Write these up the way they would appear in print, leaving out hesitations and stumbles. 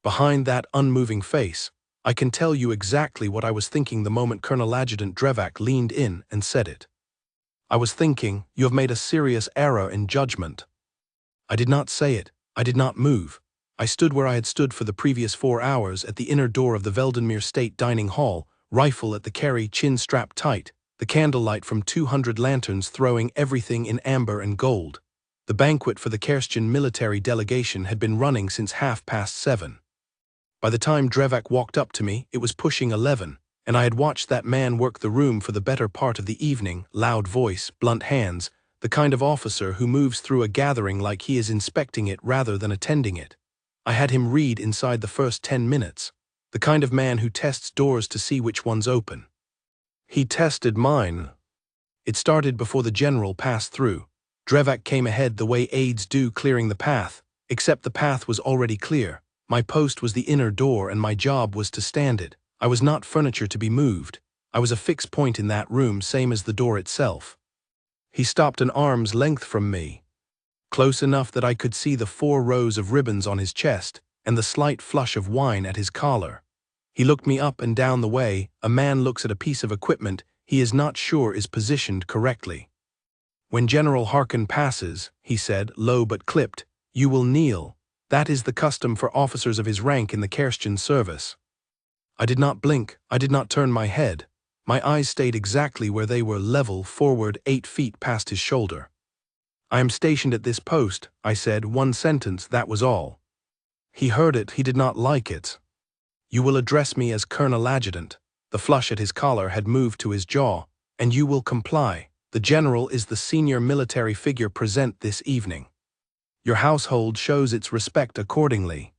Behind that unmoving face, I can tell you exactly what I was thinking the moment Colonel Adjutant Drevak leaned in and said it. I was thinking, you have made a serious error in judgment. I did not say it. I did not move. I stood where I had stood for the previous 4 hours at the inner door of the Veldenmere State Dining Hall, rifle at the carry, chin strapped tight, the candlelight from 200 lanterns throwing everything in amber and gold. The banquet for the Kerstian military delegation had been running since 7:30. By the time Drevak walked up to me, it was pushing 11, and I had watched that man work the room for the better part of the evening, loud voice, blunt hands, the kind of officer who moves through a gathering like he is inspecting it rather than attending it. I had him read inside the first 10 minutes, the kind of man who tests doors to see which ones open. He tested mine. It started before the general passed through. Drevak came ahead the way aides do, clearing the path, except the path was already clear. My post was the inner door and my job was to stand it. I was not furniture to be moved. I was a fixed point in that room, same as the door itself. He stopped an arm's length from me, close enough that I could see the 4 rows of ribbons on his chest and the slight flush of wine at his collar. He looked me up and down the way a man looks at a piece of equipment he is not sure is positioned correctly. When General Harkin passes, he said, low but clipped, you will kneel. That is the custom for officers of his rank in the Kerstian service. I did not blink, I did not turn my head. My eyes stayed exactly where they were, level forward 8 feet past his shoulder. I am stationed at this post, I said, 1 sentence, that was all. He heard it, he did not like it. You will address me as Colonel Adjutant. The flush at his collar had moved to his jaw, and you will comply. The general is the senior military figure present this evening. Your household shows its respect accordingly.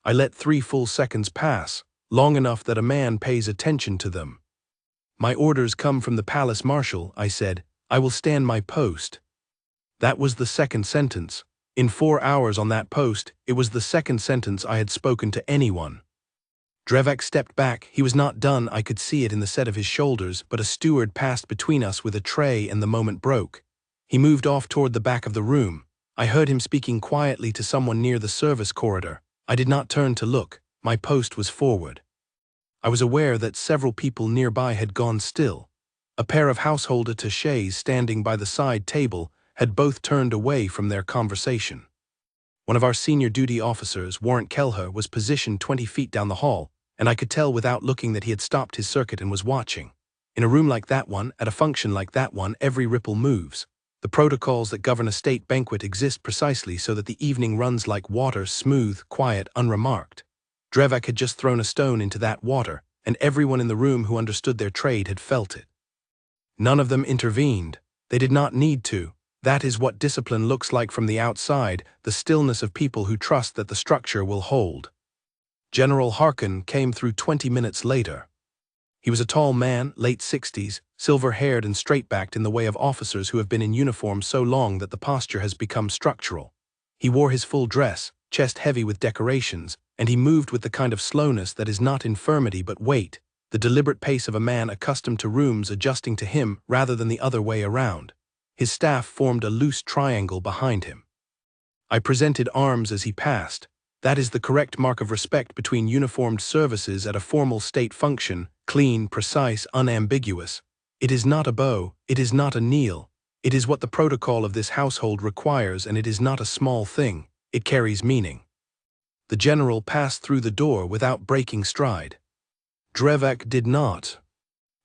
I let 3 full seconds pass, long enough that a man pays attention to them. My orders come from the palace marshal, I said. I will stand my post. That was the 2nd sentence. In 4 hours on that post, it was the 2nd sentence I had spoken to anyone. Drevak stepped back. He was not done, I could see it in the set of his shoulders, but a steward passed between us with a tray and the moment broke. He moved off toward the back of the room. I heard him speaking quietly to someone near the service corridor. I did not turn to look. My post was forward. I was aware that several people nearby had gone still. A pair of household attachés standing by the side table had both turned away from their conversation. One of our senior duty officers, Warrant Kelher, was positioned 20 feet down the hall, and I could tell without looking that he had stopped his circuit and was watching. In a room like that one, at a function like that one, every ripple moves. The protocols that govern a state banquet exist precisely so that the evening runs like water, smooth, quiet, unremarked. Drevak had just thrown a stone into that water, and everyone in the room who understood their trade had felt it. None of them intervened. They did not need to. That is what discipline looks like from the outside, the stillness of people who trust that the structure will hold. General Harkin came through 20 minutes later. He was a tall man, late 60s, silver-haired and straight-backed in the way of officers who have been in uniform so long that the posture has become structural. He wore his full dress, chest heavy with decorations, and he moved with the kind of slowness that is not infirmity but weight, the deliberate pace of a man accustomed to rooms adjusting to him rather than the other way around. His staff formed a loose triangle behind him. I presented arms as he passed. That is the correct mark of respect between uniformed services at a formal state function, clean, precise, unambiguous. It is not a bow, it is not a kneel. It is what the protocol of this household requires, and it is not a small thing. It carries meaning. The general passed through the door without breaking stride. Drevak did not.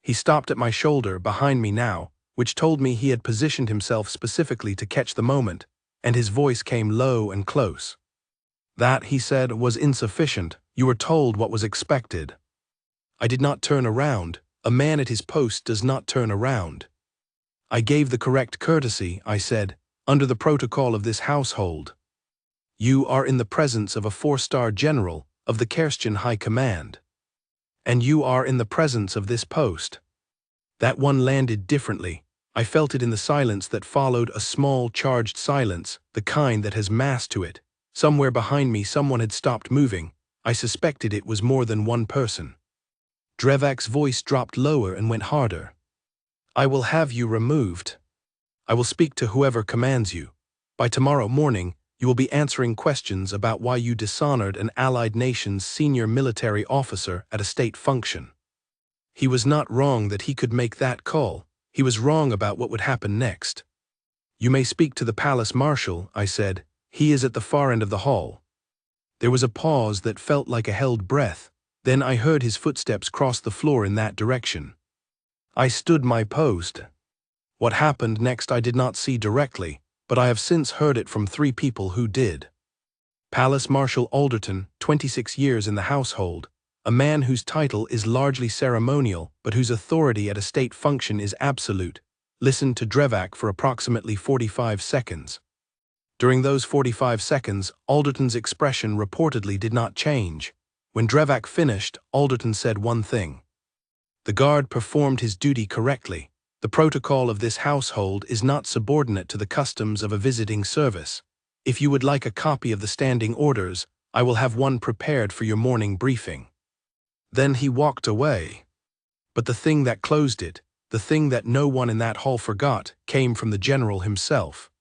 He stopped at my shoulder behind me now, which told me he had positioned himself specifically to catch the moment, and his voice came low and close. That, he said, was insufficient. You were told what was expected. I did not turn around. A man at his post does not turn around. I gave the correct courtesy, I said, under the protocol of this household. You are in the presence of a 4-star general of the Kerstian High Command. And you are in the presence of this post. That one landed differently. I felt it in the silence that followed, a small, charged silence, the kind that has mass to it. Somewhere behind me someone had stopped moving. I suspected it was more than one person. Drevak's voice dropped lower and went harder. I will have you removed. I will speak to whoever commands you. By tomorrow morning, You will be answering questions about why you dishonored an allied nation's senior military officer at a state function. He was not wrong that he could make that call. He was wrong about what would happen next. You may speak to the palace marshal, I said. He is at the far end of the hall. There was a pause that felt like a held breath. Then I heard his footsteps cross the floor in that direction. I stood my post. What happened next I did not see directly, but I have since heard it from 3 people who did. Palace Marshal Alderton, 26 years in the household, a man whose title is largely ceremonial but whose authority at a state function is absolute, listened to Drevak for approximately 45 seconds. During those 45 seconds, Alderton's expression reportedly did not change. When Drevak finished, Alderton said one thing. The guard performed his duty correctly. The protocol of this household is not subordinate to the customs of a visiting service. If you would like a copy of the standing orders, I will have one prepared for your morning briefing. Then he walked away. But the thing that closed it, the thing that no one in that hall forgot, came from the general himself.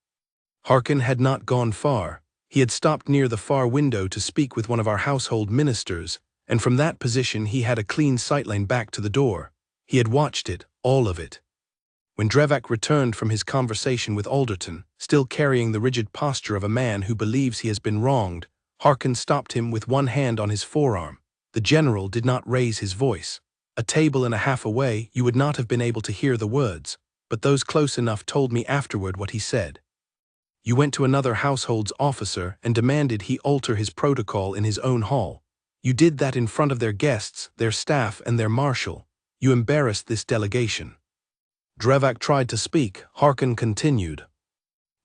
Harkin had not gone far. He had stopped near the far window to speak with one of our household ministers, and from that position he had a clean sightline back to the door. He had watched it, all of it. When Drevak returned from his conversation with Alderton, still carrying the rigid posture of a man who believes he has been wronged, Harkin stopped him with one hand on his forearm. The general did not raise his voice. A table and a half away, you would not have been able to hear the words, but those close enough told me afterward what he said. You went to another household's officer and demanded he alter his protocol in his own hall. You did that in front of their guests, their staff, and their marshal. You embarrassed this delegation. Drevak tried to speak. Harkin continued.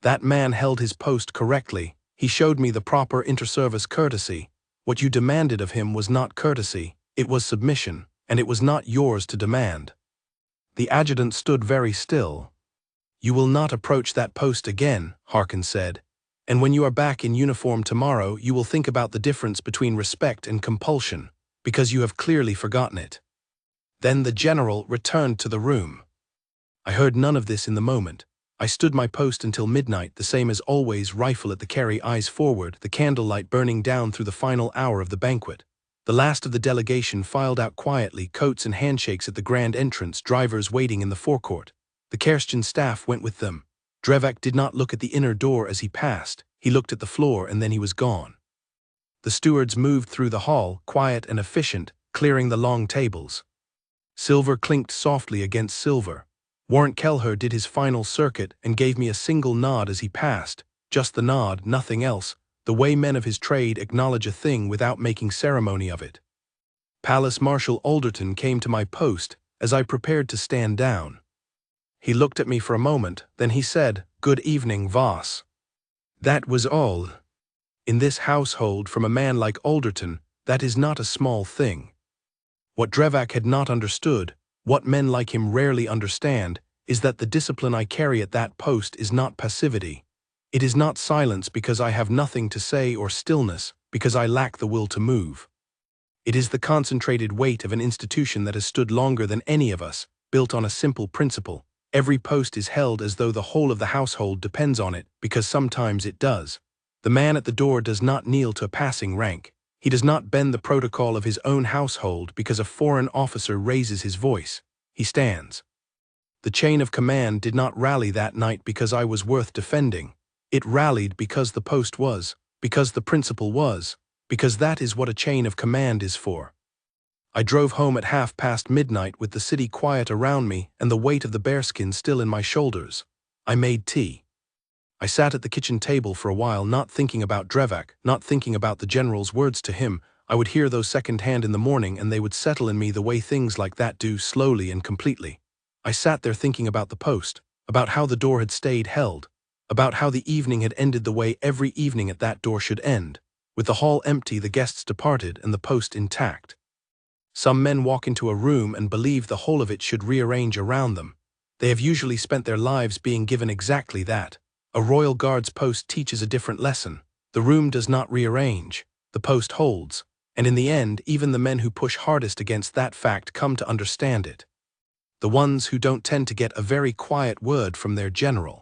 That man held his post correctly. He showed me the proper inter-service courtesy. What you demanded of him was not courtesy, it was submission, and it was not yours to demand. The adjutant stood very still. You will not approach that post again, Harkin said, and when you are back in uniform tomorrow you will think about the difference between respect and compulsion, because you have clearly forgotten it. Then the general returned to the room. I heard none of this in the moment. I stood my post until midnight, the same as always, rifle at the carry, eyes forward, the candlelight burning down through the final hour of the banquet. The last of the delegation filed out quietly, coats and handshakes at the grand entrance, drivers waiting in the forecourt. The Kerstian staff went with them. Drevak did not look at the inner door as he passed. He looked at the floor and then he was gone. The stewards moved through the hall, quiet and efficient, clearing the long tables. Silver clinked softly against silver. Warrant Kelher did his final circuit and gave me a single nod as he passed, just the nod, nothing else, the way men of his trade acknowledge a thing without making ceremony of it. Palace Marshal Alderton came to my post as I prepared to stand down. He looked at me for a moment, then he said, "Good evening, Voss." That was all. In this household, from a man like Alderton, that is not a small thing. What Drevak had not understood, what men like him rarely understand, is that the discipline I carry at that post is not passivity. It is not silence because I have nothing to say or stillness because I lack the will to move. It is the concentrated weight of an institution that has stood longer than any of us, built on a simple principle. Every post is held as though the whole of the household depends on it, because sometimes it does. The man at the door does not kneel to a passing rank. He does not bend the protocol of his own household because a foreign officer raises his voice. He stands. The chain of command did not rally that night because I was worth defending. It rallied because the post was, because the principle was, because that is what a chain of command is for. I drove home at midnight with the city quiet around me and the weight of the bearskin still in my shoulders. I made tea. I sat at the kitchen table for a while, not thinking about Drevak, not thinking about the general's words to him. I would hear those second-hand in the morning and they would settle in me the way things like that do, slowly and completely. I sat there thinking about the post, about how the door had stayed held, about how the evening had ended the way every evening at that door should end, with the hall empty, the guests departed, and the post intact. Some men walk into a room and believe the whole of it should rearrange around them. They have usually spent their lives being given exactly that. A royal guard's post teaches a different lesson. The room does not rearrange, the post holds, and in the end, even the men who push hardest against that fact come to understand it. The ones who don't tend to get a very quiet word from their general.